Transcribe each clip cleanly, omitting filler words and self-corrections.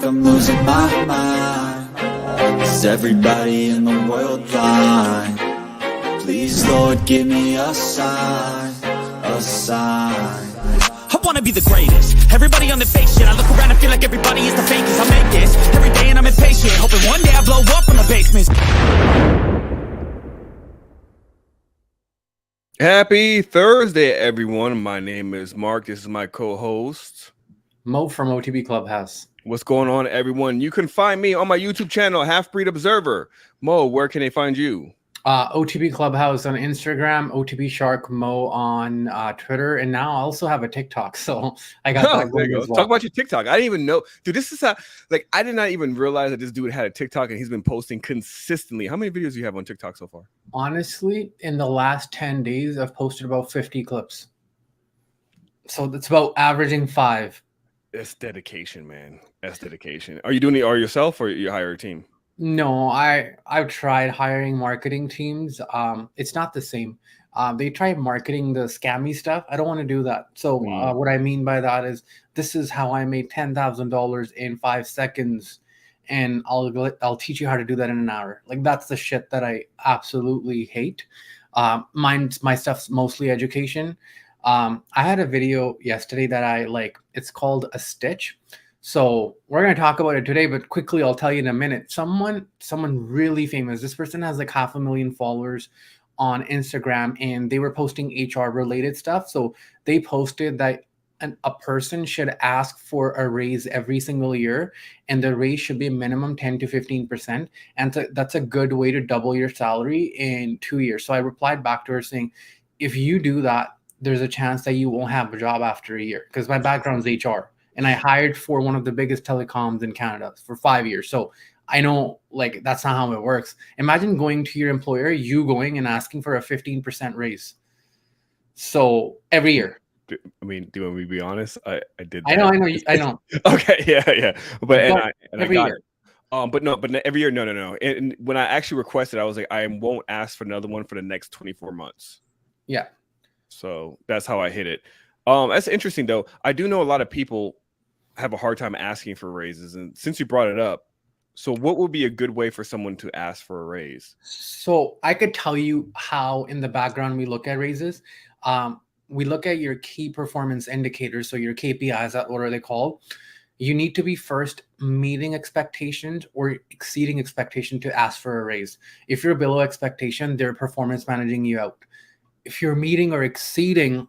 like I'm losing my mind. Is everybody in the world blind? Please, Lord, give me a sign, a sign. I wanna be the greatest. Everybody on the fake shit. I look around and feel like everybody is the fakest. I make this every day and I'm impatient, hoping one day I blow up from the basement. Happy Thursday, everyone. My name is Mark. This is my co-host, Mo from OTB Clubhouse. What's going on, everyone? You can find me on my YouTube channel, Half Breed Observer. Mo, where can they find you? OTB Clubhouse on Instagram, OTB Shark Mo on Twitter, and now I also have a TikTok. So I got that going as well. Talk about your TikTok. I didn't even know, dude. This is how, like, I did not even realize that this dude had a TikTok and he's been posting consistently. How many videos do you have on TikTok so far? Honestly, in the last 10 days, I've posted about 50 clips. So that's about averaging 5. That's dedication, man. That's dedication. Are you doing it all yourself or you hire a team? No, I've tried hiring marketing teams. It's not the same. They try marketing the scammy stuff. I don't want to do that. So what I mean by that is this is how I made $10,000 in 5 seconds, and I'll teach you how to do that in an hour. Like, that's the shit that I absolutely hate. My stuff's mostly education. I had a video yesterday that I like. It's called A Stitch. So we're going to talk about it today, but quickly, I'll tell you in a minute. Someone really famous. This person has like 500,000 followers on Instagram, and they were posting HR related stuff. So they posted that a person should ask for a raise every single year, and the raise should be minimum 10 to 15%. And that's a good way to double your salary in 2 years. So I replied back to her saying, if you do that, there's a chance that you won't have a job after a year, because my background is HR. And I hired for one of the biggest telecoms in Canada for 5 years. So I know, like, that's not how it works. Imagine going to your employer, you going and asking for a 15% raise. So every year. I mean, do you want me to be honest? I did that. I know. Okay, yeah. But I got year. it. But every year, no. And when I actually requested, I was like, I won't ask for another one for the next 24 months. Yeah. So that's how I hit it. That's interesting, though. I do know a lot of people have a hard time asking for raises, and since you brought it up, so what would be a good way for someone to ask for a raise? So I could tell you how in the background we look at raises. We look at your key performance indicators, so your KPIs. What are they called? You need to be first meeting expectations or exceeding expectation to ask for a raise. If you're below expectation, they're performance managing you out. If you're meeting or exceeding,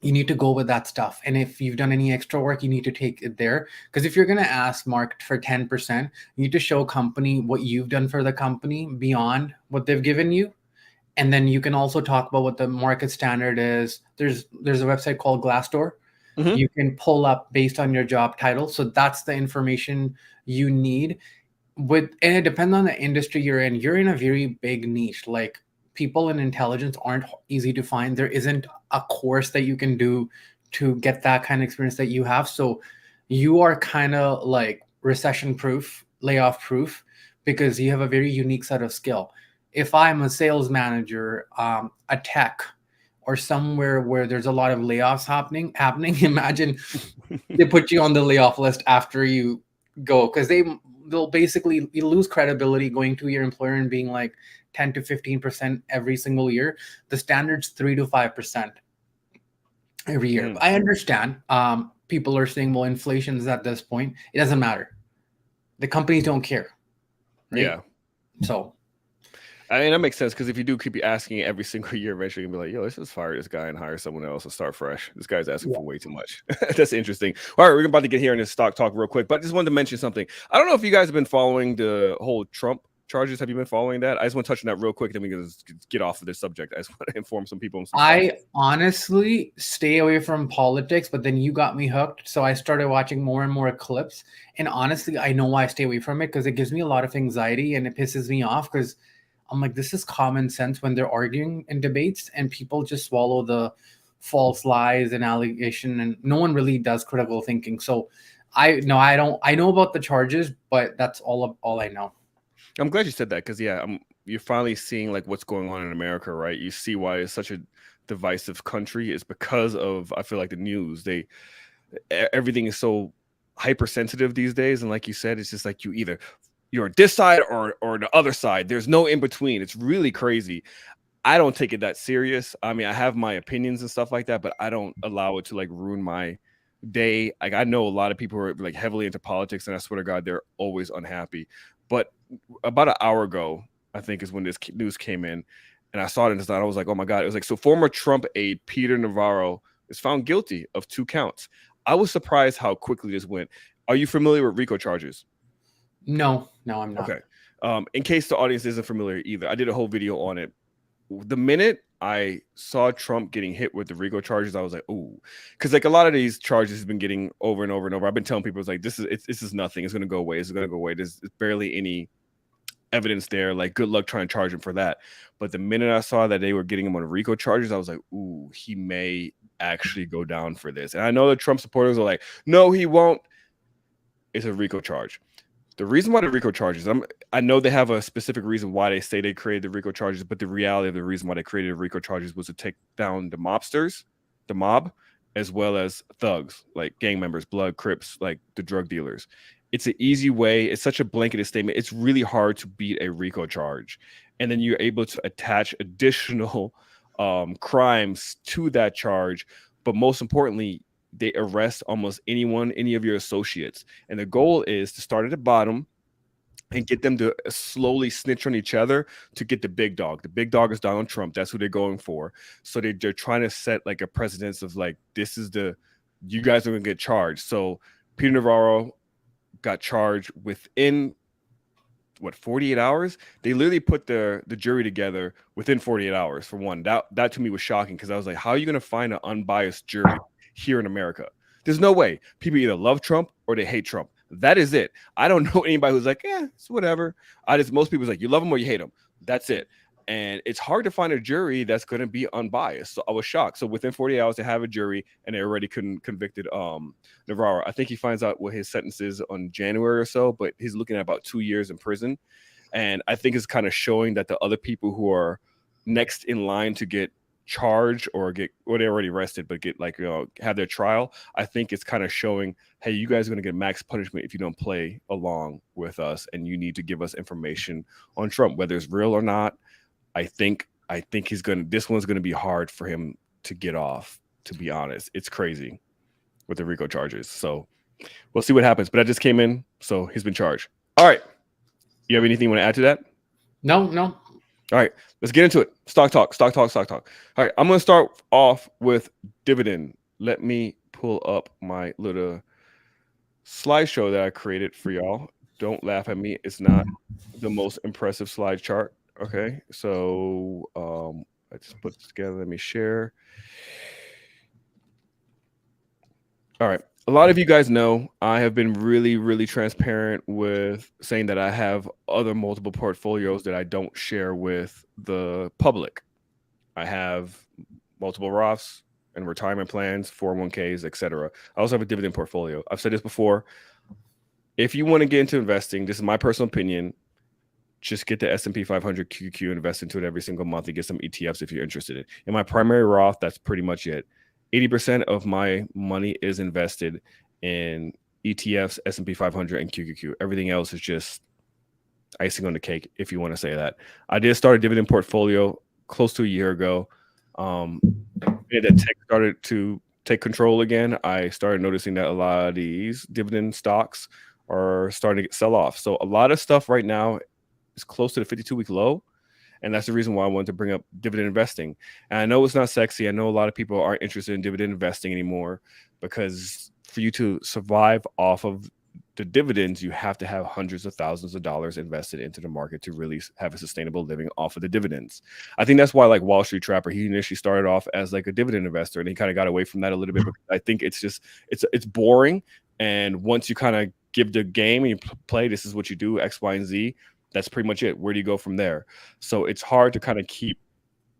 you need to go with that stuff. And if you've done any extra work, you need to take it there. Because if you're going to ask Mark for 10%, you need to show company what you've done for the company beyond what they've given you. And then you can also talk about what the market standard is. There's a website called Glassdoor. Mm-hmm. You can pull up based on your job title. So that's the information you need. And it depends on the industry you're in. You're in a very big niche. Like, people in intelligence aren't easy to find. There isn't a course that you can do to get that kind of experience that you have. So you are kind of like recession-proof, layoff-proof, because you have a very unique set of skill. If I'm a sales manager, a tech, or somewhere where there's a lot of layoffs happening, imagine they put you on the layoff list after you go, because they'll basically, you lose credibility going to your employer and being like 10 to 15% every single year. The standard's 3 to 5% every year. I understand. People are saying, well, inflation is at this point. It doesn't matter. The companies don't care. Right? Yeah. So, I mean, that makes sense, because if you do keep asking every single year, eventually you're going to be like, yo, let's just fire this guy and hire someone else and start fresh. This guy's asking for way too much. That's interesting. All right, we're about to get here in this stock talk real quick, but I just wanted to mention something. I don't know if you guys have been following the whole Trump charges. Have you been following that? I just want to touch on that real quick, then we can just get off of this subject. I just want to inform some people. I honestly stay away from politics, but then you got me hooked. So I started watching more and more clips. And honestly, I know why I stay away from it, because it gives me a lot of anxiety and it pisses me off, because I'm like, this is common sense when they're arguing in debates, and people just swallow the false lies and allegation, and no one really does critical thinking. So I know about the charges, but that's all I know. I'm glad you said that, because you're finally seeing like what's going on in America, right? You see why it's such a divisive country. It's because of, I feel like, the news. Everything is so hypersensitive these days, and like you said, it's just like you're this side or the other side. There's no in between. It's really crazy. I don't take it that serious. I mean, I have my opinions and stuff like that, but I don't allow it to like ruin my day. Like, I know a lot of people who are like heavily into politics, and I swear to God, they're always unhappy. But about an hour ago, I think is when this news came in, and I saw it and I was like, oh my God. It was like, so former Trump aide Peter Navarro is found guilty of 2 counts. I was surprised how quickly this went. Are you familiar with RICO charges? No, I'm not. Okay. In case the audience isn't familiar either, I did a whole video on it. The minute I saw Trump getting hit with the RICO charges, I was like, ooh, because like a lot of these charges have been getting over and over and over. I've been telling people, it's like, this is nothing. It's going to go away. It's going to go away. There's barely any evidence there. Like, good luck trying to charge him for that. But the minute I saw that they were getting him on RICO charges, I was like, ooh, he may actually go down for this. And I know the Trump supporters are like, no, he won't. It's a RICO charge. The reason why the RICO charges, I know they have a specific reason why they say they created the RICO charges, but the reality of the reason why they created the RICO charges was to take down the mobsters, the mob, as well as thugs, like gang members, blood, Crips, like the drug dealers. It's an easy way. It's such a blanketed statement. It's really hard to beat a RICO charge. And then you're able to attach additional crimes to that charge. But most importantly, they arrest almost anyone, any of your associates. And the goal is to start at the bottom and get them to slowly snitch on each other to get the big dog. The big dog is Donald Trump. That's who they're going for. So they're trying to set like a precedence of like, this is you guys are going to get charged. So Peter Navarro got charged within 48 hours. They literally put the jury together within 48 hours for one. That to me was shocking, because I was like, how are you going to find an unbiased jury here in America? There's no way. People either love Trump or they hate Trump. That is it. I don't know anybody who's like, it's whatever. Most people's like, you love him or you hate him. That's it. And it's hard to find a jury that's going to be unbiased. So I was shocked. So within 48 hours, they have a jury, and they already convicted Navarro. I think he finds out what his sentence is on January or so, but he's looking at about 2 years in prison. And I think it's kind of showing that the other people who are next in line to get charged or they're already arrested, but get have their trial, I think it's kind of showing, hey, you guys are going to get max punishment if you don't play along with us, and you need to give us information on Trump, whether it's real or not. I think this one's going to be hard for him to get off, to be honest. It's crazy with the RICO charges. So we'll see what happens. But I just came in, so he's been charged. All right. You have anything you want to add to that? No. All right. Let's get into it. Stock talk. All right. I'm going to start off with Dividend. Let me pull up my little slideshow that I created for y'all. Don't laugh at me. It's not the most impressive slide chart. Okay, so I just put this together. Let me share. All right. A lot of you guys know I have been really, really transparent with saying that I have other multiple portfolios that I don't share with the public. I have multiple Roths and retirement plans, 401ks, etc. I also have a dividend portfolio. I've said this before. If you want to get into investing, this is my personal opinion, just get the S&P 500 QQQ, invest into it every single month, and get some ETFs if you're interested in. In my primary Roth, that's pretty much it. 80% of my money is invested in ETFs, S&P 500, and QQQ. Everything else is just icing on the cake, if you want to say that. I did start a dividend portfolio close to a year ago. That tech started to take control again. I started noticing that a lot of these dividend stocks are starting to sell off. So a lot of stuff right now is close to the 52-week low. And that's the reason why I wanted to bring up dividend investing. And I know it's not sexy. I know a lot of people aren't interested in dividend investing anymore, because for you to survive off of the dividends, you have to have hundreds of thousands of dollars invested into the market to really have a sustainable living off of the dividends. I think that's why, like Wall Street Trapper, he initially started off as like a dividend investor, and he kind of got away from that a little bit. Because I think it's boring. And once you kind of give the game and you play, this is what you do, X, Y, and Z. That's pretty much it. Where do you go from there? So it's hard to kind of keep,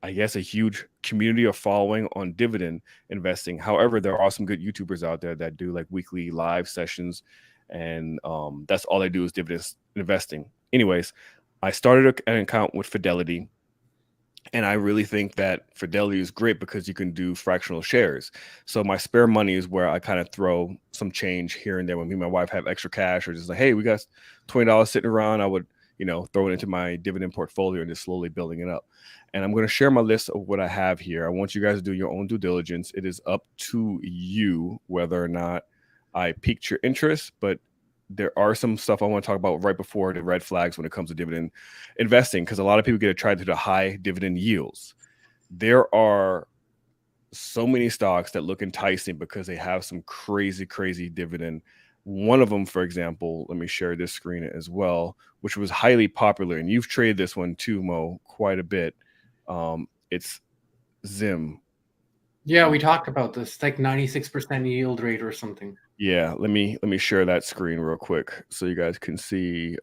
I guess, a huge community or following on dividend investing. However, there are some good YouTubers out there that do like weekly live sessions, and that's all they do is dividend investing. Anyways, I started an account with Fidelity, And I really think that Fidelity is great because you can do fractional shares. So my spare money is where I kind of throw some change here and there when me and my wife have extra cash, or just like, hey, we got $20 sitting around. I would, throw it into my dividend portfolio and just slowly building it up. And I'm going to share my list of what I have here. I want you guys to do your own due diligence. It is up to you whether or not I piqued your interest, but there are some stuff I want to talk about right before the red flags when it comes to dividend investing, because a lot of people get attracted to high dividend yields. There are so many stocks that look enticing because they have some crazy, crazy dividend. One of them, for example, let me share this screen as well, which was highly popular, and you've traded this one too, Mo, quite a bit. It's Zim. Yeah, we talked about this. It's like 96% yield rate or something. Yeah, let me share that screen real quick so you guys can see.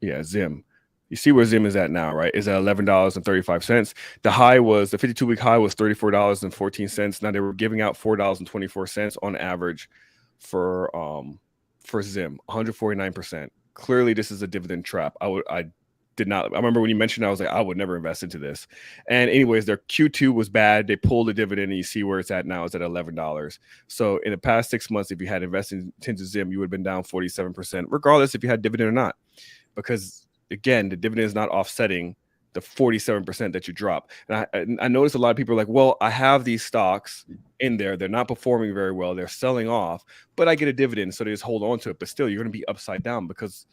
Yeah, Zim. You see where Zim is at now, right? Is at $11.35. The high was, the 52-week high was $34.14. Now they were giving out $4.24 on average for Zim, 149%. Clearly, this is a dividend trap. I remember when you mentioned, I was like, I would never invest into this. And anyways, their Q2 was bad. They pulled the dividend, and you see where it's at now. It's at $11. So in the past 6 months, if you had invested into Zim, you would have been down 47%, regardless if you had dividend or not. Because again, the dividend is not offsetting the 47% that you drop. And I noticed a lot of people are like, well, I have these stocks in there. They're not performing very well. They're selling off, but I get a dividend. So they just hold on to it. But still, you're going to be upside down because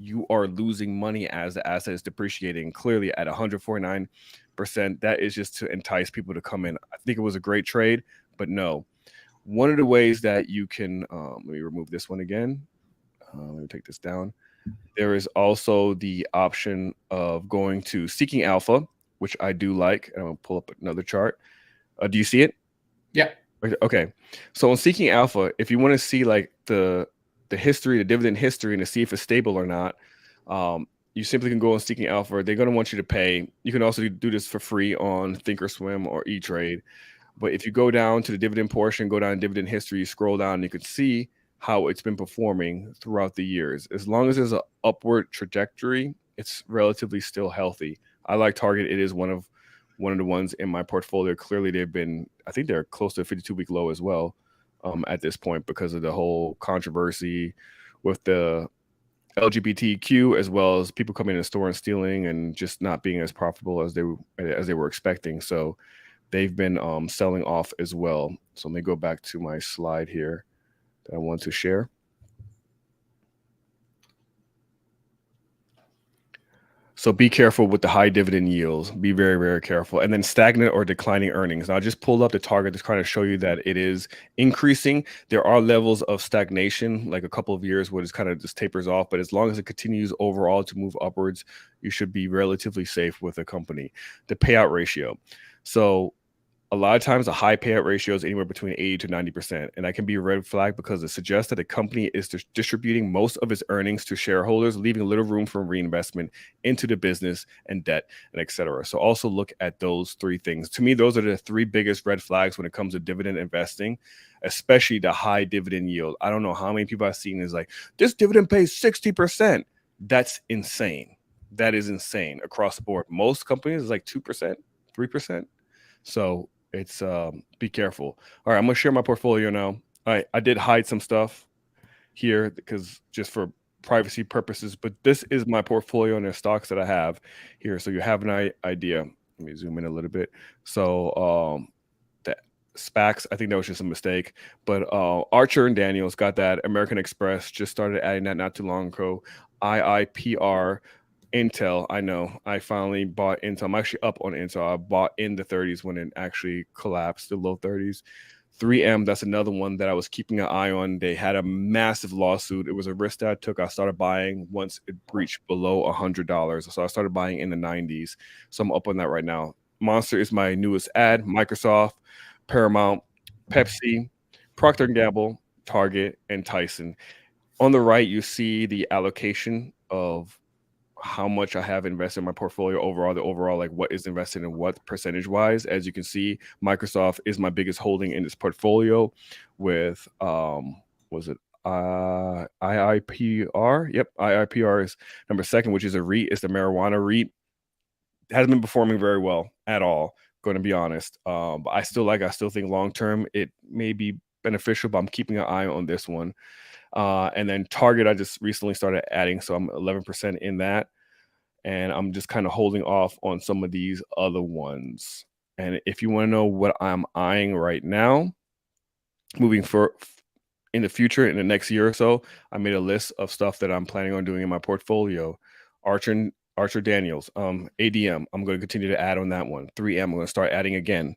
you are losing money as the asset is depreciating. Clearly at 149%, that is just to entice people to come in. I think it was a great trade, but no. One of the ways that you can, let me remove this one again. Let me take this down. There is also the option of going to Seeking Alpha, which I do like. And I'm going to pull up another chart. Do you see it? Yeah. Okay. So on Seeking Alpha, if you want to see like the history, the dividend history, and to see if it's stable or not, you simply can go on Seeking Alpha. They're going to want you to pay. You can also do this for free on Thinkorswim or E-Trade. But if you go down to the dividend portion, go down dividend history, you scroll down, you can see how it's been performing throughout the years. As long as there's an upward trajectory, it's relatively still healthy. I like Target. It is one of the ones in my portfolio. Clearly, I think they're close to a 52-week low as well at this point because of the whole controversy with the LGBTQ, as well as people coming in the store and stealing and just not being as profitable as they were expecting. So they've been selling off as well. So let me go back to my slide here that I want to share. So be careful with the high dividend yields. Be very, very careful. And then stagnant or declining earnings. Now I just pulled up the target to kind of show you that it is increasing. There are levels of stagnation, like a couple of years where it kind of just tapers off. But as long as it continues overall to move upwards, you should be relatively safe with a company. The payout ratio. So a lot of times a high payout ratio is anywhere between 80 to 90%. And that can be a red flag because it suggests that a company is distributing most of its earnings to shareholders, leaving little room for reinvestment into the business and debt and et cetera. So also look at those three things. To me, those are the three biggest red flags when it comes to dividend investing, especially the high dividend yield. I don't know how many people I've seen is like, this dividend pays 60%. That's insane. That is insane across the board. Most companies is like 2%, 3%. So it's be careful. All right, I'm gonna share my portfolio now. All right, I did hide some stuff here because just for privacy purposes, but this is my portfolio and the stocks that I have here, so you have an idea. Let me zoom in a little bit. So that SPACs, I think that was just a mistake, but Archer and Daniels got that. American Express just started adding that not too long ago. IIPR. Intel, I know. I finally bought Intel. I'm actually up on Intel. I bought in the 30s when it actually collapsed, the low 30s. 3M, that's another one that I was keeping an eye on. They had a massive lawsuit. It was a risk that I took. I started buying once it breached below $100. So I started buying in the 90s. So I'm up on that right now. Monster is my newest ad. Microsoft, Paramount, Pepsi, Procter & Gamble, Target, and Tyson. On the right, you see the allocation of how much I have invested in my portfolio overall, the overall, like what is invested in what percentage wise. As you can see, Microsoft is my biggest holding in this portfolio with, was it IIPR? Yep, IIPR is number second, which is a REIT. It's the marijuana REIT. hasn't been performing very well at all. Going to be honest, but I still think long term it may be beneficial. But I'm keeping an eye on this one. And then Target, I just recently started adding, so I'm 11% in that, and I'm just kind of holding off on some of these other ones. And if you want to know what I'm eyeing right now, moving for in the future, in the next year or so, I made a list of stuff that I'm planning on doing in my portfolio. Archer Daniels, ADM, I'm going to continue to add on that one. 3M, I'm going to start adding again.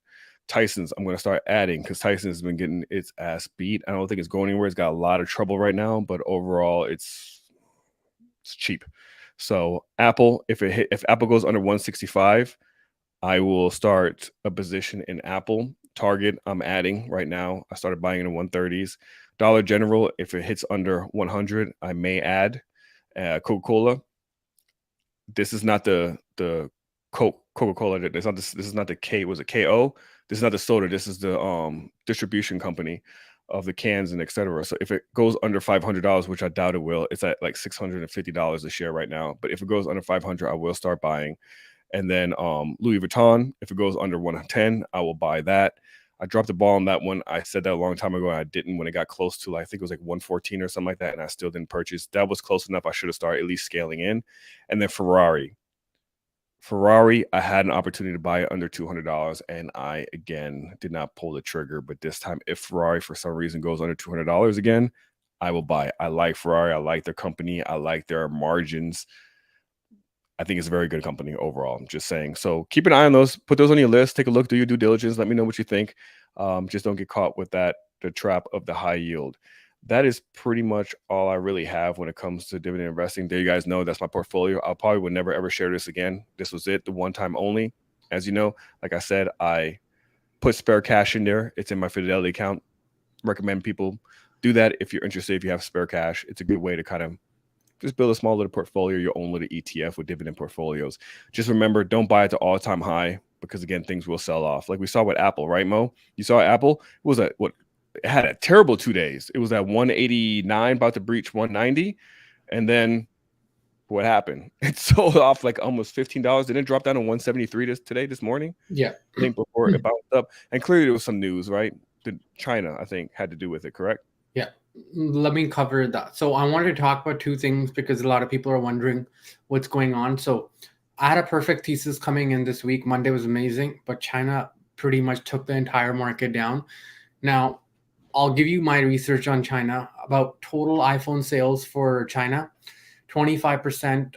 Tyson's, I'm going to start adding because Tyson's has been getting its ass beat. I don't think it's going anywhere. It's got a lot of trouble right now, but overall, it's cheap. So Apple, if Apple goes under 165, I will start a position in Apple. Target, I'm adding right now. I started buying in the 130s. Dollar General, if it hits under 100, I may add. Coca-Cola. This is not the Coca-Cola. This is not the K. Was it KO? This is not the soda. This is the distribution company of the cans and etc. So if it goes under $500, which I doubt it will, it's at like $650 a share right now. But if it goes under 500, I will start buying. And then Louis Vuitton, if it goes under 110, I will buy that. I dropped the ball on that one. I said that a long time ago, and I didn't when it got close to, I think it was like 114 or something like that, and I still didn't purchase. That was close enough. I should have started at least scaling in. And then Ferrari, I had an opportunity to buy it under $200, and I, again, did not pull the trigger. But this time, if Ferrari, for some reason, goes under $200 again, I will buy it. I like Ferrari. I like their company. I like their margins. I think it's a very good company overall. I'm just saying. So keep an eye on those. Put those on your list. Take a look. Do your due diligence. Let me know what you think. Just don't get caught with the trap of the high yield. That is pretty much all I really have when it comes to dividend investing. There, you guys know that's my portfolio. I probably would never ever share this again. This was it, the one time only. As you know, like I said, I put spare cash in there. It's in my Fidelity account. Recommend people do that if you're interested. If you have spare cash, it's a good way to kind of just build a small little portfolio, your own little ETF with dividend portfolios. Just remember, don't buy it to all-time high because, again, things will sell off. Like we saw with Apple, right, Mo? You saw Apple? It was it had a terrible 2 days. It was at 189, about to breach 190. And then what happened? It sold off like almost $15. Didn't it drop down to 173 this morning? Yeah. I think before it bounced up. And clearly there was some news, right? China, I think, had to do with it, correct? Yeah. Let me cover that. So I wanted to talk about two things because a lot of people are wondering what's going on. So I had a perfect thesis coming in this week. Monday was amazing, but China pretty much took the entire market down. Now, I'll give you my research on China about total iPhone sales for China. 25%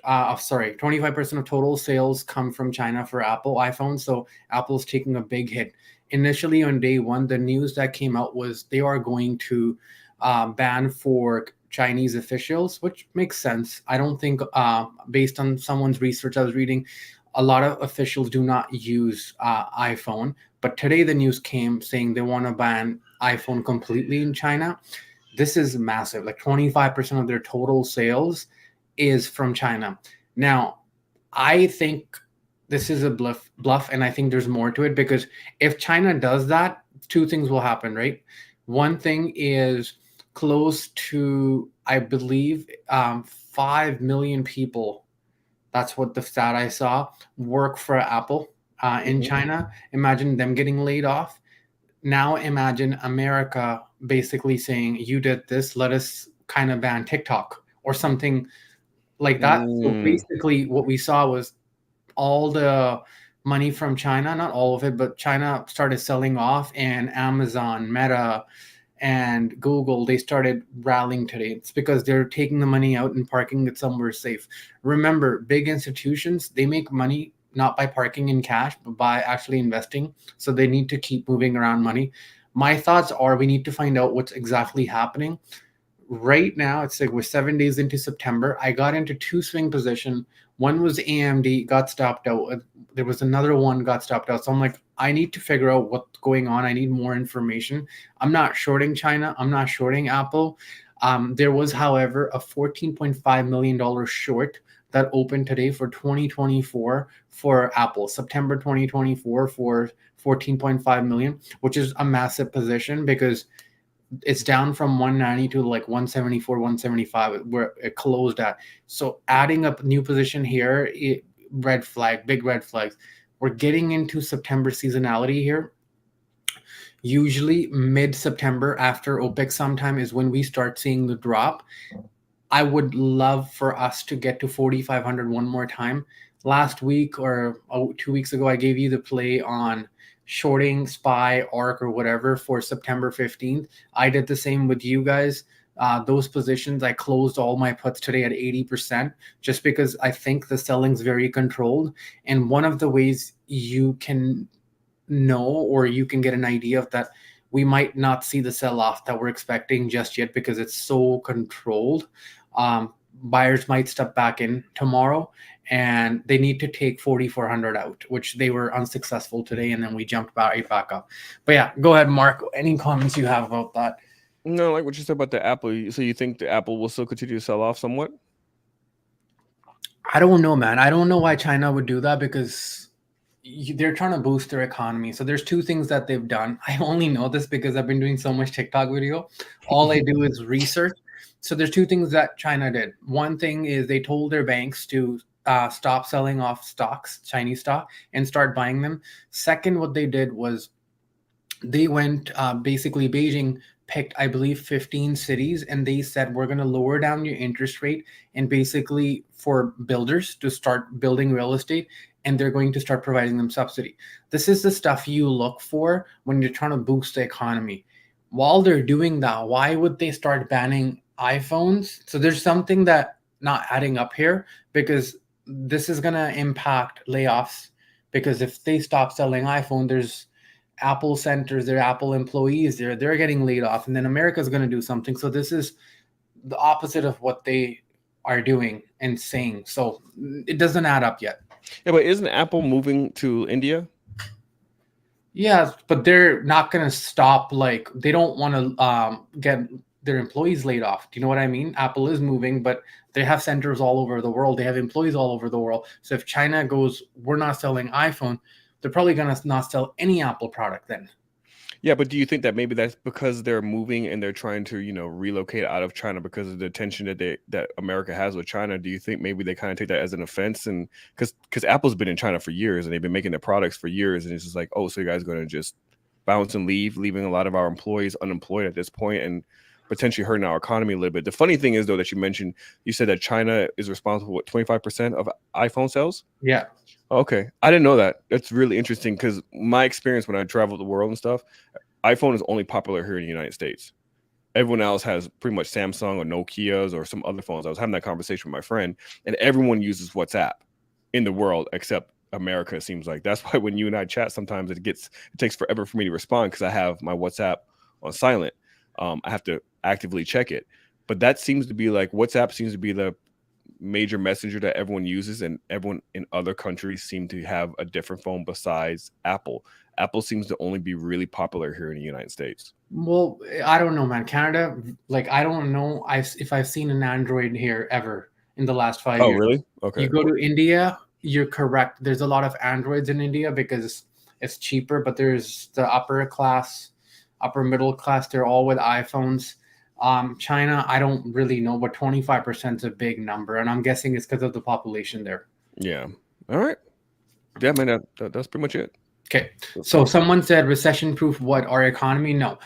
of total sales come from China for Apple iPhones. So Apple's taking a big hit. Initially on day one, the news that came out was they are going to ban for Chinese officials, which makes sense. I don't think, based on someone's research I was reading, a lot of officials do not use iPhone. But today the news came saying they want to ban iPhone completely in China. This is massive. Like 25% of their total sales is from China. Now, I think this is a bluff, and I think there's more to it, because if China does that, two things will happen, right? One thing is close to, I believe, 5 million people, that's what the stat I saw, work for Apple in China. Imagine them getting laid off. Now imagine America basically saying, you did this, let us kind of ban TikTok or something like that. So basically what we saw was all the money from China, not all of it, but China started selling off, and Amazon, Meta, and Google, they started rallying today. It's because they're taking the money out and parking it somewhere safe. Remember, big institutions, they make money not by parking in cash, but by actually investing. So they need to keep moving around money. My thoughts are we need to find out what's exactly happening. Right now, it's like we're 7 days into September. I got into two swing position. One was AMD, got stopped out. There was another one got stopped out. So I'm like, I need to figure out what's going on. I need more information. I'm not shorting China. I'm not shorting Apple. There was, however, a $14.5 million short that opened today for 2024 for Apple, September 2024 for 14.5 million, which is a massive position because it's down from 190 to like 174, 175 where it closed at. So adding up new position here, red flag, big red flags. We're getting into September seasonality here. Usually mid-September after OPEC sometime is when we start seeing the drop. I would love for us to get to 4,500 one more time. Last week or 2 weeks ago, I gave you the play on shorting SPY, ARC, or whatever for September 15th. I did the same with you guys. Those positions, I closed all my puts today at 80% just because I think the selling's very controlled. And one of the ways you can know or you can get an idea of that we might not see the sell-off that we're expecting just yet because it's so controlled. Buyers might step back in tomorrow and they need to take 4,400 out, which they were unsuccessful today, and then we jumped right back up. But yeah, go ahead, Mark. Any comments you have about that? No, like what you said about the Apple. So you think the Apple will still continue to sell off somewhat? I don't know, man. I don't know why China would do that because they're trying to boost their economy. So there's two things that they've done. I only know this because I've been doing so much TikTok video. All I do is research. So there's two things that China did. One thing is they told their banks to stop selling off stocks, Chinese stock, and start buying them. Second, what they did was they went basically Beijing picked, I believe, 15 cities, and they said, we're going to lower down your interest rate and basically for builders to start building real estate, and they're going to start providing them subsidy. This is the stuff you look for when you're trying to boost the economy. While they're doing that, why would they start banning iPhones? So there's something that not adding up here, because this is going to impact layoffs, because if they stop selling iPhone, there's Apple centers, their Apple employees, they're getting laid off, and then America's going to do something. So this is the opposite of what they are doing and saying. So it doesn't add up yet. Yeah, but isn't Apple moving to India? Yeah, but they're not going to stop. Like, they don't want to get their employees laid off. Do you know what I mean? Apple is moving, but they have centers all over the world. They have employees all over the world. So if China goes, we're not selling iPhone, they're probably going to not sell any Apple product then. Yeah, but do you think that maybe that's because they're moving and they're trying to, relocate out of China because of the tension that America has with China? Do you think maybe they kind of take that as an offense? And because Apple's been in China for years and they've been making their products for years, and it's just like, oh, so you guys are going to just bounce and leave, leaving a lot of our employees unemployed at this point and potentially hurting our economy a little bit. The funny thing is, though, that you said that China is responsible for 25% of iPhone sales? Yeah. Okay. I didn't know that. That's really interesting because my experience when I travel the world and stuff, iPhone is only popular here in the United States. Everyone else has pretty much Samsung or Nokias or some other phones. I was having that conversation with my friend, and everyone uses WhatsApp in the world except America, it seems like. That's why when you and I chat, sometimes it takes forever for me to respond because I have my WhatsApp on silent. I have to actively check it. But that seems to be like WhatsApp seems to be the major messenger that everyone uses, and everyone in other countries seem to have a different phone besides Apple. Apple seems to only be really popular here in the United States. Well, I don't know, man. Canada, like, I don't know if I've seen an Android here ever in the last 5 years. Oh, really? Okay. You go to India, you're correct. There's a lot of Androids in India because it's cheaper, but there's the upper class, upper middle class. They're all with iPhones. China, I don't really know, but 25% is a big number, and I'm guessing it's because of the population there. Yeah. All right. Yeah, man, that's pretty much it. Okay. So someone said recession-proof what? Our economy? No.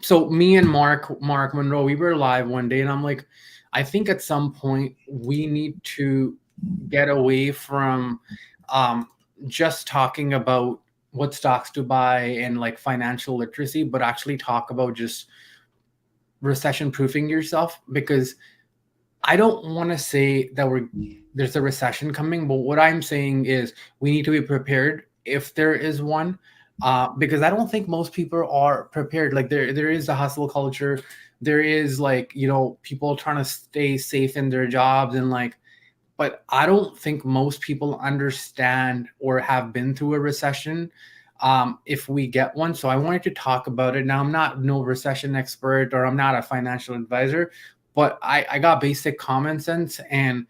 So me and Mark Monroe, we were live one day, and I'm like, I think at some point we need to get away from just talking about what stocks to buy and like financial literacy, but actually talk about just recession proofing yourself, because I don't want to say that there's a recession coming, but what I'm saying is we need to be prepared if there is one, because I don't think most people are prepared. Like there is a hustle culture. There is like, people trying to stay safe in their jobs and like, but I don't think most people understand or have been through a recession if we get one. So I wanted to talk about it. Now, I'm not no recession expert or I'm not a financial advisor, but I got basic common sense, and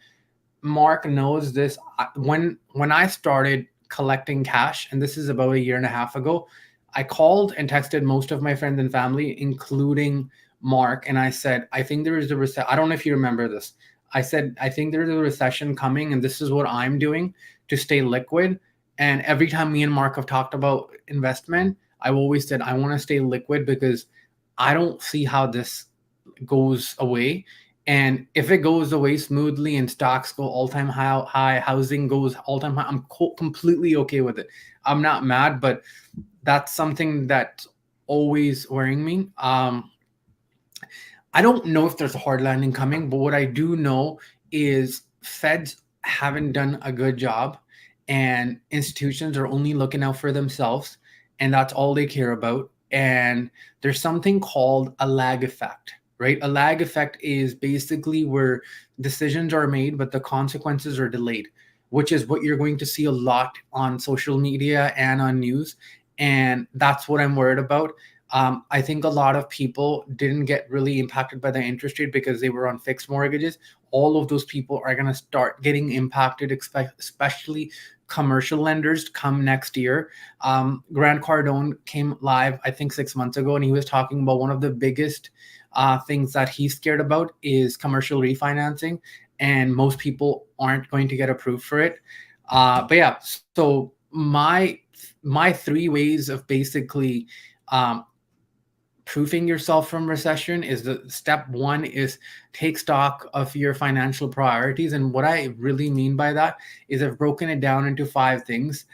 Mark knows this. When I started collecting cash, and this is about a year and a half ago, I called and texted most of my friends and family, including Mark, and I said, I think there is a recession. I don't know if you remember this. I said, I think there's a recession coming, and this is what I'm doing to stay liquid. And every time me and Mark have talked about investment, I've always said I want to stay liquid because I don't see how this goes away. And if it goes away smoothly and stocks go all-time high, housing goes all-time high, I'm completely okay with it. I'm not mad, but that's something that's always worrying me. I don't know if there's a hard landing coming, but what I do know is Feds haven't done a good job, and institutions are only looking out for themselves, and that's all they care about. And there's something called a lag effect, right? A lag effect is basically where decisions are made, but the consequences are delayed, which is what you're going to see a lot on social media and on news. And that's what I'm worried about. I think a lot of people didn't get really impacted by the interest rate because they were on fixed mortgages. All of those people are going to start getting impacted, especially commercial lenders come next year. Grant Cardone came live, I think 6 months ago, and he was talking about one of the biggest things that he's scared about is commercial refinancing, and most people aren't going to get approved for it. But yeah, so my 3 ways of basically proofing yourself from recession is the step 1 is take stock of your financial priorities. And what I really mean by that is I've broken it down into 5 things.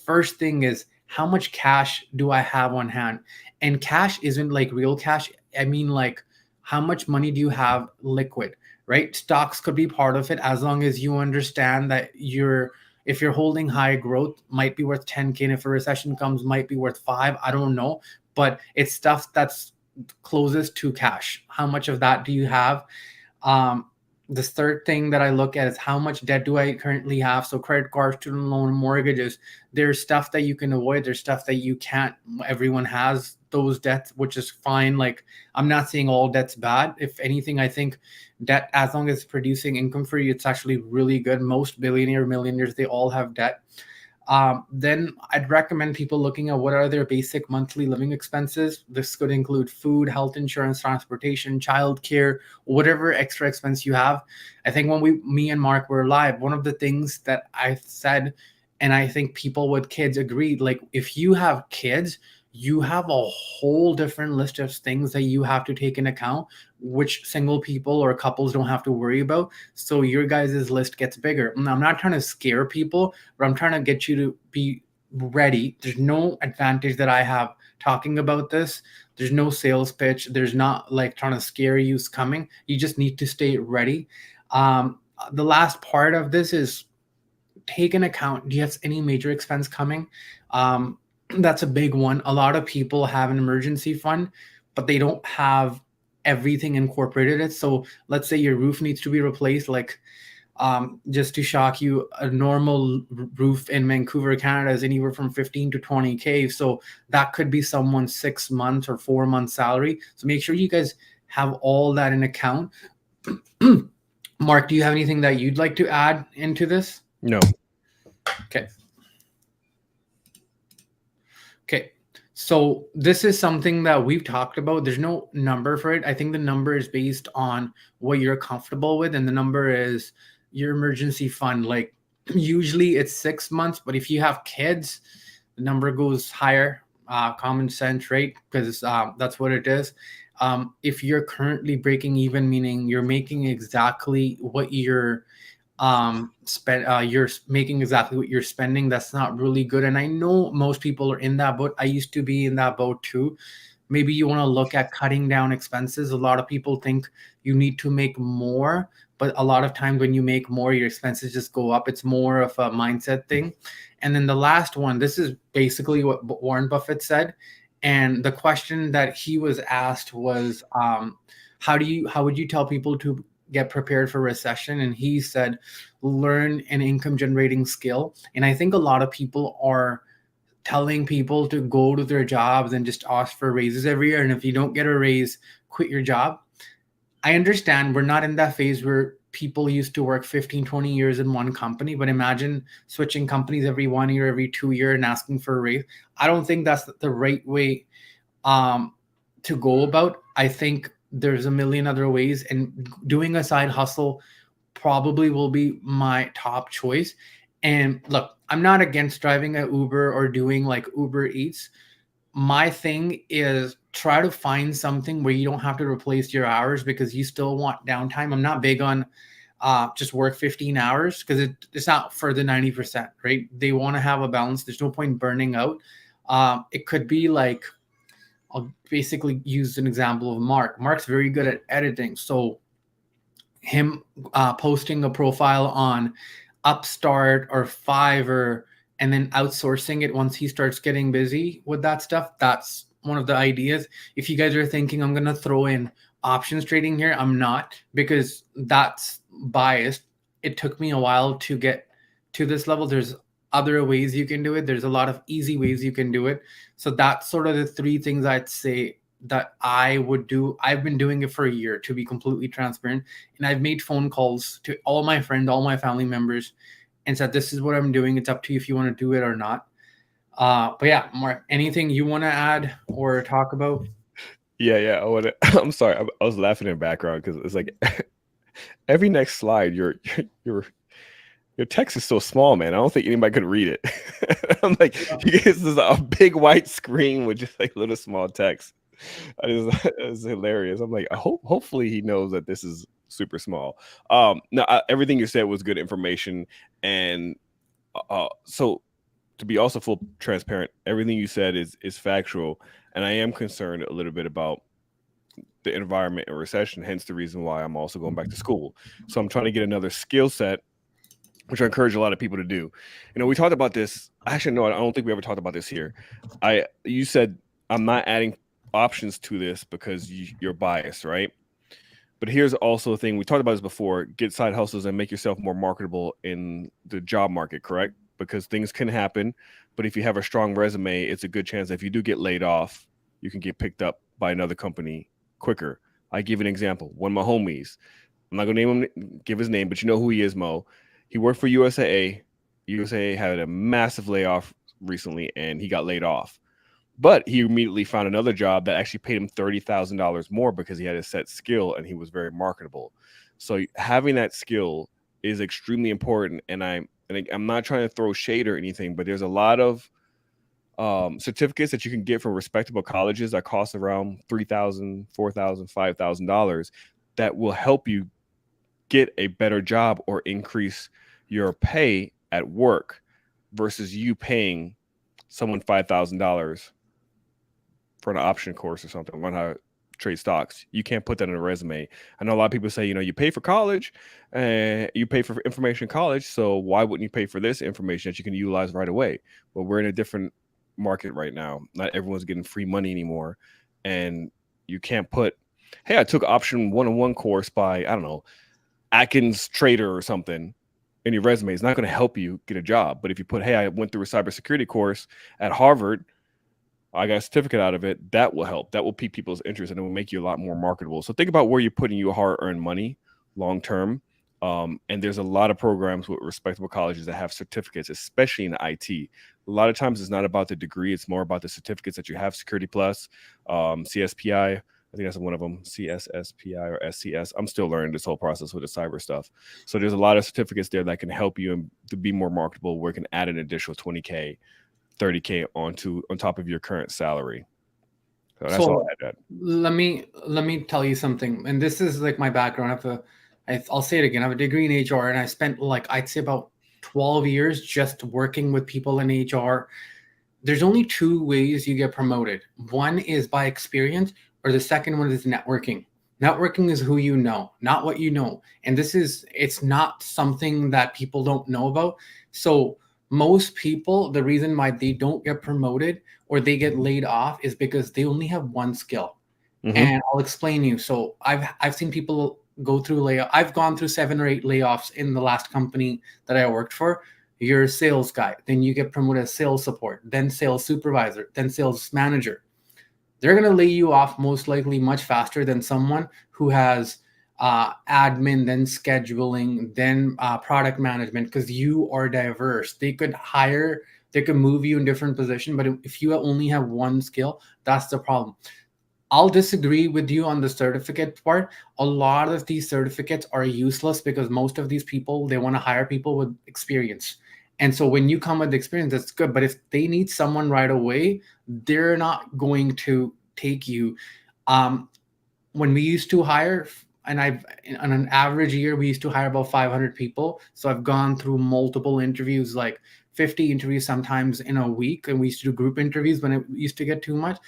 First thing is, how much cash do I have on hand? And cash isn't like real cash. I mean, like, how much money do you have liquid, right? Stocks could be part of it, as long as you understand that if you're holding high growth, might be worth 10K, and if a recession comes, might be worth 5. I don't know, but it's stuff that's closest to cash. How much of that do you have? The third thing that I look at is how much debt do I currently have? So credit cards, student loan, mortgages. There's stuff that you can avoid. There's stuff that you can't. Everyone has those debts, which is fine. Like, I'm not saying all debt's bad. If anything, I think debt, as long as it's producing income for you, it's actually really good. Most millionaires, they all have debt. Then I'd recommend people looking at what are their basic monthly living expenses. This could include food, health insurance, transportation, childcare, whatever extra expense you have. I think when me and Mark were live, one of the things that I said, and I think people with kids agreed, like, if you have kids, you have a whole different list of things that you have to take into account, which single people or couples don't have to worry about. So your guys' list gets bigger. And I'm not trying to scare people, but I'm trying to get you to be ready. There's no advantage that I have talking about this. There's no sales pitch. There's not like trying to scare you coming. You just need to stay ready. The last part of this is take into account, do you have any major expense coming? That's a big one. A lot of people have an emergency fund, but they don't have everything incorporated it. So let's say your roof needs to be replaced. Like, just to shock you, a normal roof in Vancouver, Canada is anywhere from 15 to 20K. So that could be someone's 6 months or 4 months salary. So make sure you guys have all that in account. Mark, do you have anything that you'd like to add into this? No. Okay. Okay, so this is something that we've talked about. There's no number for it. I think the number is based on what you're comfortable with, and the number is your emergency fund. Like, usually it's 6 months, but if you have kids, the number goes higher. Common sense, right? Because that's what it is. If you're currently breaking even, meaning you're making exactly what you're making exactly what you're spending, that's not really good. And I know most people are in that boat. I used to be in that boat too. Maybe you want to look at cutting down expenses. A lot of people think you need to make more, but a lot of times when you make more, your expenses just go up. It's more of a mindset thing. And then the last one, this is basically what Warren Buffett said. And the question that he was asked was, how would you tell people to get prepared for recession? And he said, learn an income generating skill. And I think a lot of people are telling people to go to their jobs and just ask for raises every year. And if you don't get a raise, quit your job. I understand we're not in that phase where people used to work 15, 20 years in one company, but imagine switching companies every 1 year, every 2 years and asking for a raise. I don't think that's the right way to go about. I think there's a million other ways, and doing a side hustle probably will be my top choice. And look, I'm not against driving an Uber or doing like Uber Eats. My thing is try to find something where you don't have to replace your hours because you still want downtime. I'm not big on just work 15 hours because it's not for the 90%, right? They want to have a balance. There's no point burning out. It could be like, I'll basically use an example of Mark. Mark's very good at editing. So him posting a profile on Upstart or Fiverr and then outsourcing it once he starts getting busy with that stuff, that's one of the ideas. If you guys are thinking I'm going to throw in options trading here, I'm not, because that's biased. It took me a while to get to this level. There's other ways you can do it. There's a lot of easy ways you can do it. So that's sort of the three things I'd say that I would do. I've been doing it for a year, to be completely transparent. And I've made phone calls to all my friends, all my family members, and said, this is what I'm doing. It's up to you if you want to do it or not. But yeah, Mark, anything you want to add or talk about? Yeah. I'm sorry. I was laughing in the background because it's like every next slide, your text is so small, man. I don't think anybody could read it. I'm like, this is a big white screen with just like little small text. It's hilarious. I'm like, hopefully he knows that this is super small. Everything you said was good information, and so to be also full transparent, everything you said is factual, and I am concerned a little bit about the environment and recession. Hence the reason why I'm also going back to school. So I'm trying to get another skill set, which I encourage a lot of people to do. You know, we talked about this. Actually, no, I don't think we ever talked about this here. You said I'm not adding options to this because you're biased, right? But here's also a thing. We talked about this before. Get side hustles and make yourself more marketable in the job market, correct? Because things can happen. But if you have a strong resume, it's a good chance that if you do get laid off, you can get picked up by another company quicker. I give an example. One of my homies, I'm not going to give his name, but you know who he is, Mo. He worked for USAA. USAA had a massive layoff recently, and he got laid off. But he immediately found another job that actually paid him $30,000 more because he had a set skill and he was very marketable. So having that skill is extremely important. And I'm not trying to throw shade or anything, but there's a lot of certificates that you can get from respectable colleges that cost around $3,000, $4,000, $5,000 that will help you get a better job or increase your pay at work versus you paying someone $5,000 for an option course or something, learn how to trade stocks. You can't put that in a resume. I know a lot of people say, you know, you pay for college and you pay for information in college. So why wouldn't you pay for this information that you can utilize right away? Well, we're in a different market right now. Not everyone's getting free money anymore. And you can't put, hey, I took option 101 course by, I don't know, Atkins Trader or something in your resume. It's not going to help you get a job. But if you put, hey, I went through a cybersecurity course at Harvard, I got a certificate out of it, that will help. That will pique people's interest and it will make you a lot more marketable. So think about where you're putting your hard-earned money long term. And there's a lot of programs with respectable colleges that have certificates, especially in IT. A lot of times it's not about the degree. It's more about the certificates that you have. Security Plus, CSPI. I think that's one of them, CSSPI or SCS. I'm still learning this whole process with the cyber stuff. So there's a lot of certificates there that can help you and to be more marketable, where it can add an additional 20K, 30K on top of your current salary. So that's all I had. Let me tell you something. And this is like my background. I'll say it again. I have a degree in HR and I spent I'd say about 12 years just working with people in HR. There's only two ways you get promoted. One is by experience, or the second one is networking. Networking is who you know, not what you know. And it's not something that people don't know about. So most people, the reason why they don't get promoted or they get laid off is because they only have one skill. Mm-hmm. And I'll explain you. So I've seen people go through layoff. I've gone through 7 or 8 layoffs in the last company that I worked for. You're a sales guy, then you get promoted as sales support, then sales supervisor, then sales manager. They're going to lay you off most likely much faster than someone who has admin, then scheduling, then product management, because you are diverse. They could move you in different positions, but if you only have one skill, that's the problem. I'll disagree with you on the certificate part. A lot of these certificates are useless because most of these people, they want to hire people with experience. And so when you come with experience, that's good. But if they need someone right away, they're not going to take you. Um, when we used to hire, and I've on an average year, we used to hire about 500 people. So I've gone through multiple interviews, like 50 interviews sometimes in a week. And we used to do group interviews when it used to get too much.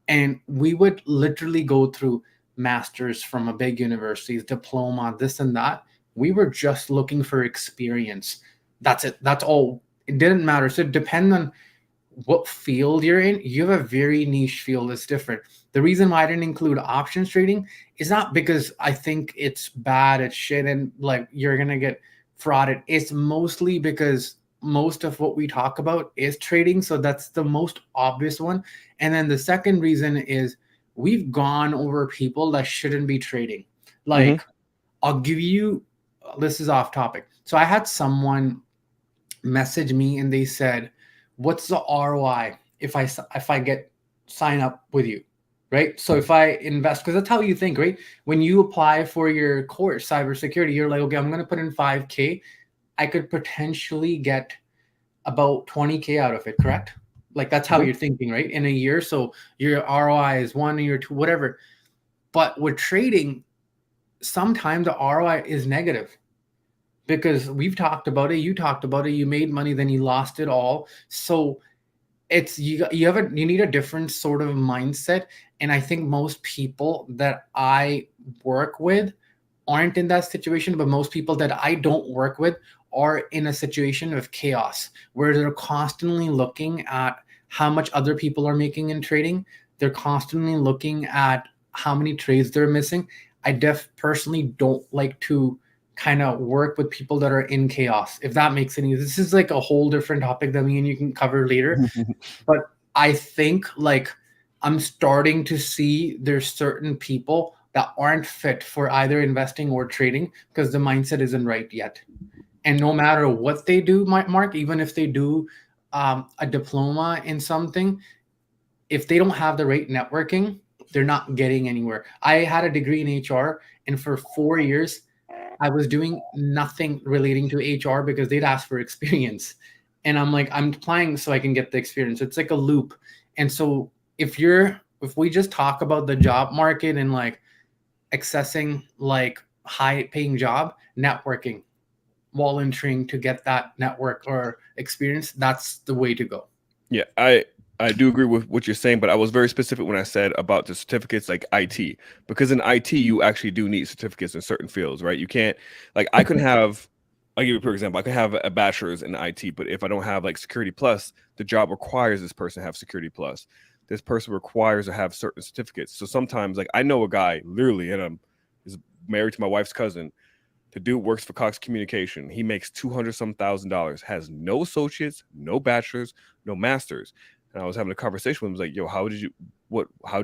And we would literally go through masters from a big universities, diploma, this and that. We were just looking for experience. That's it. That's all. It didn't matter. So it depends on what field you're in. You have a very niche field that's different. The reason why I didn't include options trading is not because I think it's bad, it's shit, and like you're gonna get frauded. It's mostly because most of what we talk about is trading. So that's the most obvious one. And then the second reason is we've gone over people that shouldn't be trading. Like, I'll give you, this is off topic. So I had someone message me and they said, what's the ROI if I get sign up with you? Right. So if I invest, because that's how you think, right? When you apply for your course, cybersecurity, you're like, okay, I'm going to put in 5K. I could potentially get about 20K out of it, correct? Like that's how you're thinking, right? In a year. So your ROI is 1 year, 2, whatever. But with trading, sometimes the ROI is negative because we've talked about it. You talked about it. You made money, then you lost it all. So it's you need a different sort of mindset. And I think most people that I work with aren't in that situation, but most people that I don't work with are in a situation of chaos where they're constantly looking at how much other people are making in trading. They're constantly looking at how many trades they're missing. I personally don't like to kind of work with people that are in chaos, if that makes any. This is like a whole different topic that me and you can cover later. But I think like I'm starting to see there's certain people that aren't fit for either investing or trading because the mindset isn't right yet. And no matter what they do, Mark, even if they do a diploma in something, if they don't have the right networking, they're not getting anywhere. I had a degree in HR, and for 4 years, I was doing nothing relating to HR because they'd ask for experience. And I'm like, I'm applying so I can get the experience. It's like a loop. And so if we just talk about the job market and like accessing like high paying job, networking, volunteering to get that network or experience, that's the way to go. Yeah, I do agree with what you're saying, but I was very specific when I said about the certificates like IT, because in IT you actually do need certificates in certain fields, right? You can't, like, I can have, I'll give you for example, I can have a bachelor's in IT, but if I don't have like Security Plus, the job requires this person to have Security Plus. This person requires to have certain certificates. So sometimes, like, I know a guy literally, and is married to my wife's cousin. The dude works for Cox Communication. He makes $200,000, has no associates, no bachelors, no masters. And I was having a conversation with him. I was like, yo, how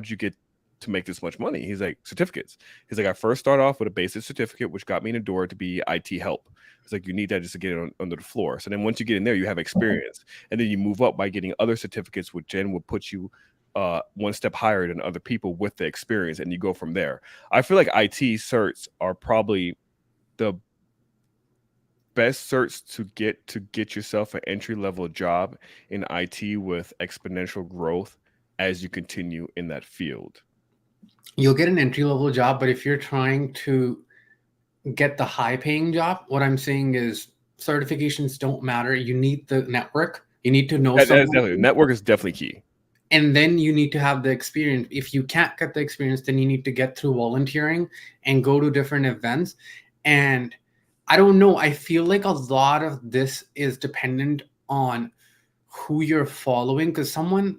did you get to make this much money? He's like, certificates. He's like, I first started off with a basic certificate, which got me in the door to be IT help. It's like, you need that just to get it under the floor. So then once you get in there, you have experience. And then you move up by getting other certificates, which then will put you one step higher than other people with the experience. And you go from there. I feel like IT certs are probably the best certs to get yourself an entry-level job in IT with exponential growth as you continue in that field. You'll get an entry-level job, but if you're trying to get the high-paying job, what I'm saying is certifications don't matter. You need the network. You need to know someone. Network is definitely key. And then you need to have the experience. If you can't get the experience, then you need to get through volunteering and go to different events. And I don't know, I feel like a lot of this is dependent on who you're following. Because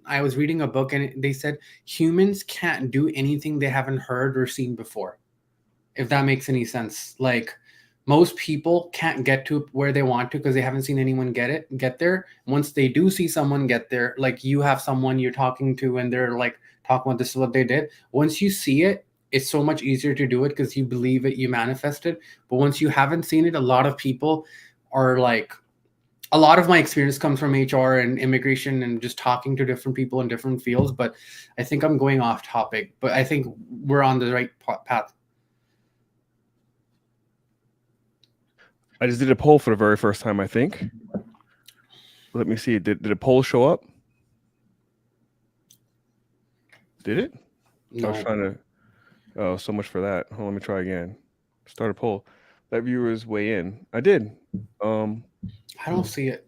I was reading a book and they said humans can't do anything they haven't heard or seen before, if that makes any sense. Like, most people can't get to where they want to because they haven't seen anyone get there. Once they do see someone get there, like you have someone you're talking to and they're like talking about this is what they did. Once you see it, it's so much easier to do it because you believe it, you manifest it. But once you haven't seen it, a lot of people are like a lot of my experience comes from HR and immigration and just talking to different people in different fields. But I think I'm going off topic, but I think we're on the right path. I just did a poll for the very first time, I think. Let me see. Did a poll show up? Did it? No. I was trying to. Oh, so much for that. Hold on, let me try again. Start a poll. Let viewers weigh in. I did. I don't see it.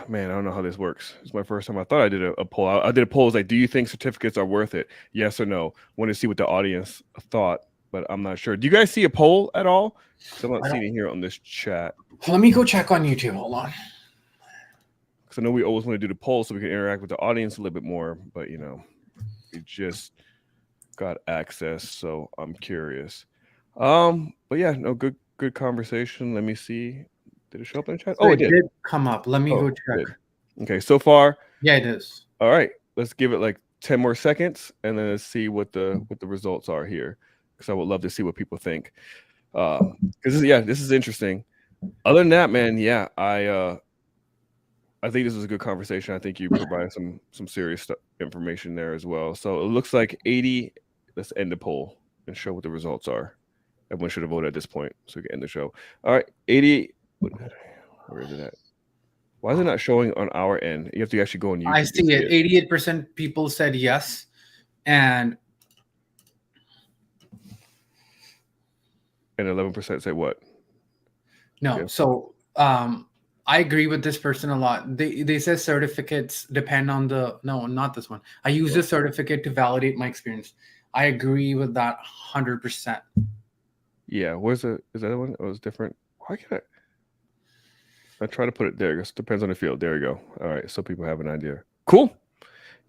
Man, I don't know how this works. It's my first time. I thought I did a poll. I did a poll. It was like, do you think certificates are worth it? Yes or no? Want to see what the audience thought, but I'm not sure. Do you guys see a poll at all? Because I'm not seeing it here on this chat. Let me go check on YouTube. Hold on. Because I know we always want to do the poll so we can interact with the audience a little bit more, but we just got access, so I'm curious. But yeah, no, good conversation. Let me see. Did it show up in the chat? So it did come up. Let me go check. Good. Okay, so far. Yeah, it is. All right, let's give it like 10 more seconds, and then let's see what the results are here. Because I would love to see what people think. Because this is interesting. Other than that, man, yeah, I think this was a good conversation. I think you provided some serious information there as well. So it looks like 80. Let's end the poll and show what the results are. Everyone should have voted at this point, so we can end the show. All right, 80. Where is it at? Why is it not showing on our end? You have to actually go on YouTube. I see it. 88% people said yes, and 11% say what? No. Okay. So I agree with this person a lot. They say certificates depend on not this one. I use the certificate to validate my experience. I agree with that 100%. Yeah, is that one? Oh, it's different. Why can't I try to put it there? It depends on the field. There you go. All right, so people have an idea. Cool.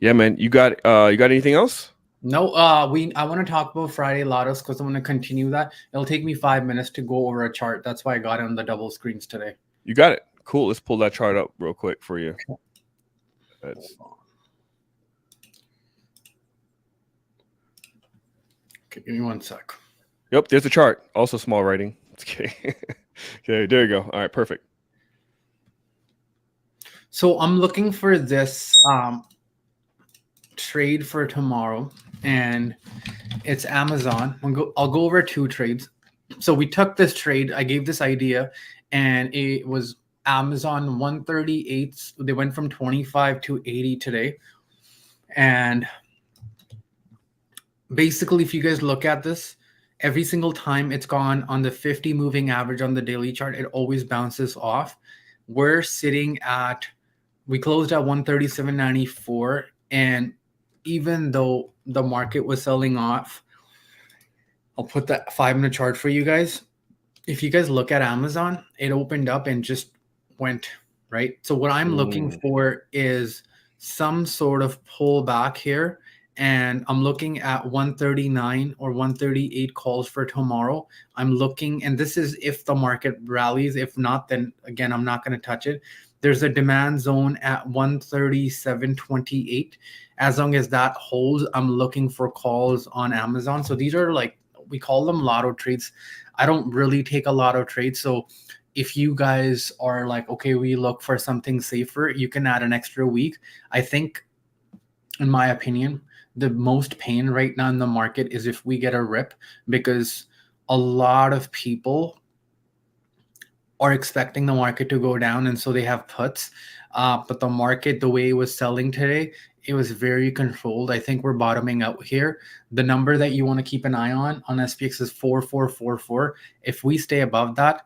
Yeah, man. You got anything else? No. I want to talk about Friday Lottos because I want to continue that. It'll take me 5 minutes to go over a chart. That's why I got it on the double screens today. You got it. Cool. Let's pull that chart up real quick for you. Okay, give me 1 sec. Yep, there's a chart. Also small writing. Okay. Okay, there you go. All right, perfect. So I'm looking for this trade for tomorrow, and it's Amazon. I'll go over 2 trades. So we took this trade. I gave this idea, and it was Amazon 138. They went from 25 to 80 today. And basically, if you guys look at this, every single time it's gone on the 50 moving average on the daily chart, it always bounces off. We're sitting at, we closed at 137.94. And even though the market was selling off, I'll put that 5-minute chart for you guys. If you guys look at Amazon, it opened up and just went, right? So what I'm looking for is some sort of pullback here. And I'm looking at 139 or 138 calls for tomorrow. I'm looking, and this is if the market rallies. If not, then again, I'm not going to touch it. There's a demand zone at 137.28. As long as that holds, I'm looking for calls on Amazon. So these are like, we call them lotto trades. I don't really take a lotto trades. So if you guys are like, okay, we look for something safer, you can add an extra week. I think, in my opinion, the most pain right now in the market is if we get a rip, because a lot of people are expecting the market to go down, and so they have puts. But the market, the way it was selling today, it was very controlled. I think we're bottoming out here. The number that you want to keep an eye on SPX is 4444. If we stay above that,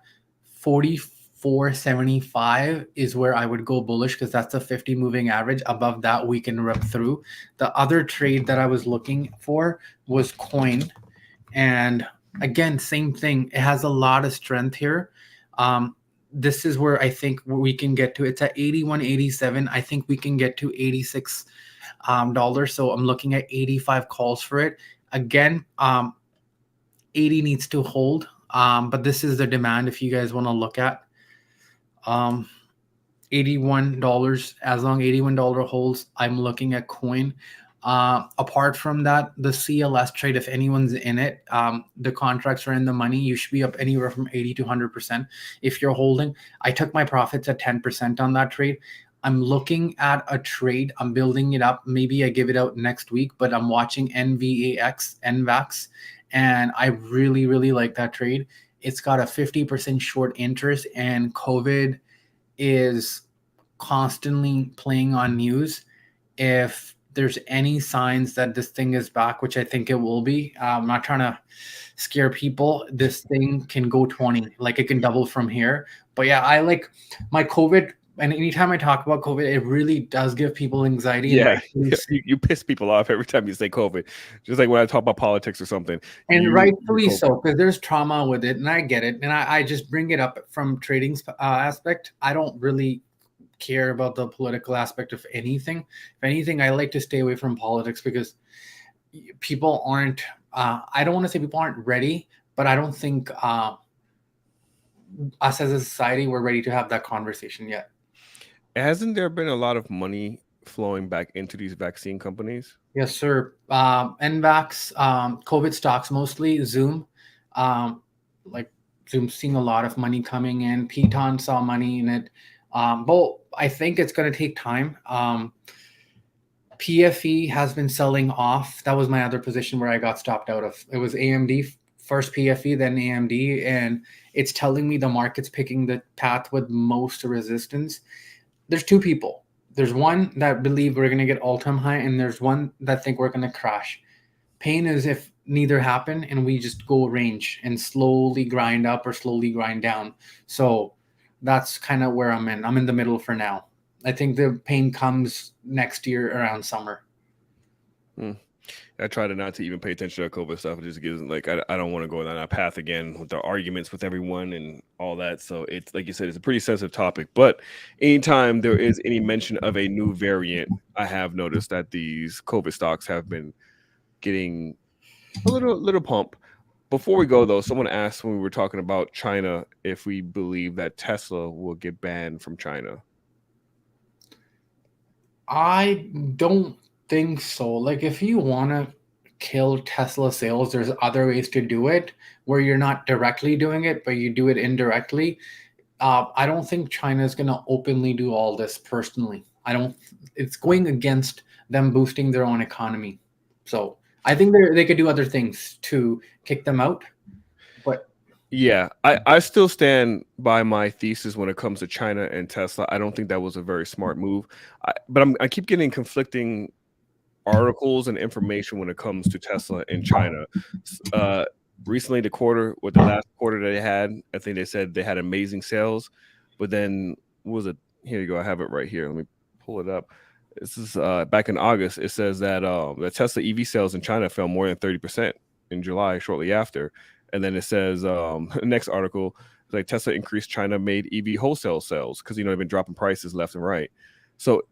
44.75 is where I would go bullish, because that's a 50 moving average. Above that, we can rip through. The other trade that I was looking for was coin. And again, same thing. It has a lot of strength here. This is where I think we can get to. It's at 81.87. I think we can get to $86. So I'm looking at 85 calls for it. Again, 80 needs to hold. But this is the demand if you guys want to look at. $81. As long $81 holds, I'm looking at coin. Apart from that, the CLS trade, if anyone's in it, the contracts are in the money. You should be up anywhere from 80 to 100%. If you're holding, I took my profits at 10% on that trade. I'm looking at a trade. I'm building it up. Maybe I give it out next week, but I'm watching NVAX, and I really, really like that trade. It's got a 50% short interest, and COVID is constantly playing on news. If there's any signs that this thing is back, which I think it will be, I'm not trying to scare people. This thing can go 20, like it can double from here. But yeah, I like my COVID. And anytime I talk about COVID, it really does give people anxiety. Yeah, you piss people off every time you say COVID. Just like when I talk about politics or something. And rightfully so, because there's trauma with it, and I get it. And I just bring it up from trading aspect. I don't really care about the political aspect of anything. If anything, I like to stay away from politics because people aren't, I don't want to say people aren't ready, but I don't think us as a society, we're ready to have that conversation yet. Hasn't there been a lot of money flowing back into these vaccine companies? Yes, sir. NVAX, COVID stocks mostly, Zoom. Like Zoom's seeing a lot of money coming in. Piton saw money in it. But I think it's going to take time. PFE has been selling off. That was my other position where I got stopped out of. It was AMD, first PFE, then AMD. And it's telling me the market's picking the path with most resistance. There's two people. There's one that believe we're going to get all-time high, and there's one that think we're going to crash. Pain is if neither happen and we just go range and slowly grind up or slowly grind down. So that's kind of where I'm in. I'm in the middle for now. I think the pain comes next year around summer. I try to not to even pay attention to COVID stuff. It just gives like I don't want to go down that path again with the arguments with everyone and all that. So it's like you said, it's a pretty sensitive topic. But anytime there is any mention of a new variant, I have noticed that these COVID stocks have been getting a little pump. Before we go though, someone asked when we were talking about China if we believe that Tesla will get banned from China. I don't think so. Like if you want to kill Tesla sales, there's other ways to do it where you're not directly doing it, but you do it indirectly. I don't think China is going to openly do all this personally. It's going against them boosting their own economy. So I think they could do other things to kick them out. But yeah, I still stand by my thesis when it comes to China and Tesla. I don't think that was a very smart move. But I keep getting conflicting articles and information when it comes to Tesla in China. Recently, the last quarter that they had, I think they said they had amazing sales. But then, what was it? Here you go. I have it right here. Let me pull it up. This is back in August. It says that the Tesla EV sales in China fell more than 30% in July, shortly after. And then it says, the next article, like Tesla increased China-made EV wholesale sales because, they've been dropping prices left and right. So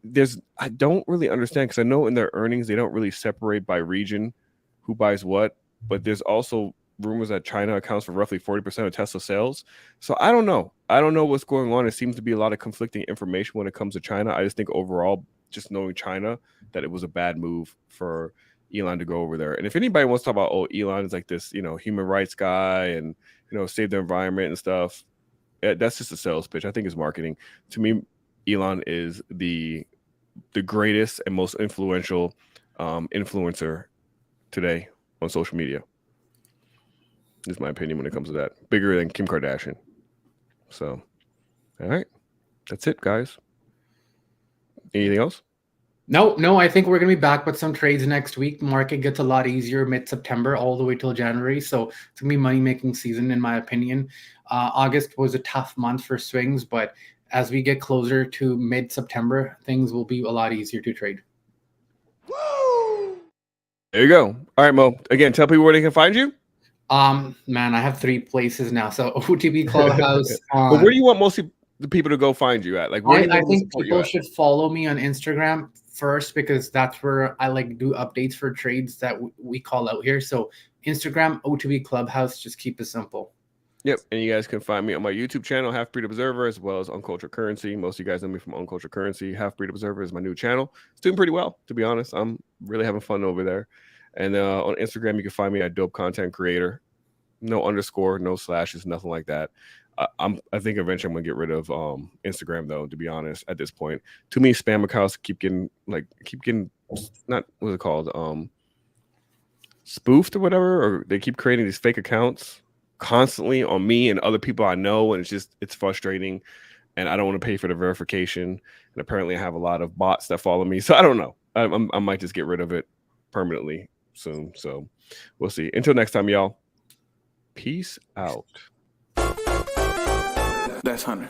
I don't really understand because I know in their earnings, they don't really separate by region who buys what, but there's also rumors that China accounts for roughly 40% of Tesla sales. So I don't know. I don't know what's going on. It seems to be a lot of conflicting information when it comes to China. I just think overall, just knowing China, that it was a bad move for Elon to go over there. And if anybody wants to talk about, Elon is like this, human rights guy and, save the environment and stuff, that's just a sales pitch. I think it's marketing. To me, Elon is the greatest and most influential influencer today on social media. This is my opinion when it comes to that. Bigger than Kim Kardashian. So, all right. That's it, guys. Anything else? No, I think we're going to be back with some trades next week. The market gets a lot easier mid-September all the way till January. So it's going to be money-making season, in my opinion. August was a tough month for swings, but as we get closer to mid-September, things will be a lot easier to trade. Woo! There you go. All right, Mo. Again, tell people where they can find you. Man, I have 3 places now. So OTB Clubhouse. But where do you want most the people to go find you at? Like, where I think people should follow me on Instagram first because that's where I do updates for trades that we call out here. So Instagram, OTB Clubhouse, just keep it simple. Yep, and you guys can find me on my YouTube channel, Half Breed Observer, as well as Uncultured Currency. Most of you guys know me from Uncultured Currency. Half Breed Observer is my new channel. It's doing pretty well, to be honest. I'm really having fun over there. And on Instagram, you can find me at Dope Content Creator. No underscore, no slashes, nothing like that. I think eventually I'm gonna get rid of Instagram though, to be honest, at this point. Too many spam accounts keep getting not what's it called? Spoofed or whatever, or they keep creating these fake accounts constantly on me and other people I know, and it's frustrating, and I don't want to pay for the verification. And apparently I have a lot of bots that follow me, so I don't know. I might just get rid of it permanently soon, so we'll see. Until next time, y'all, peace out. That's 100.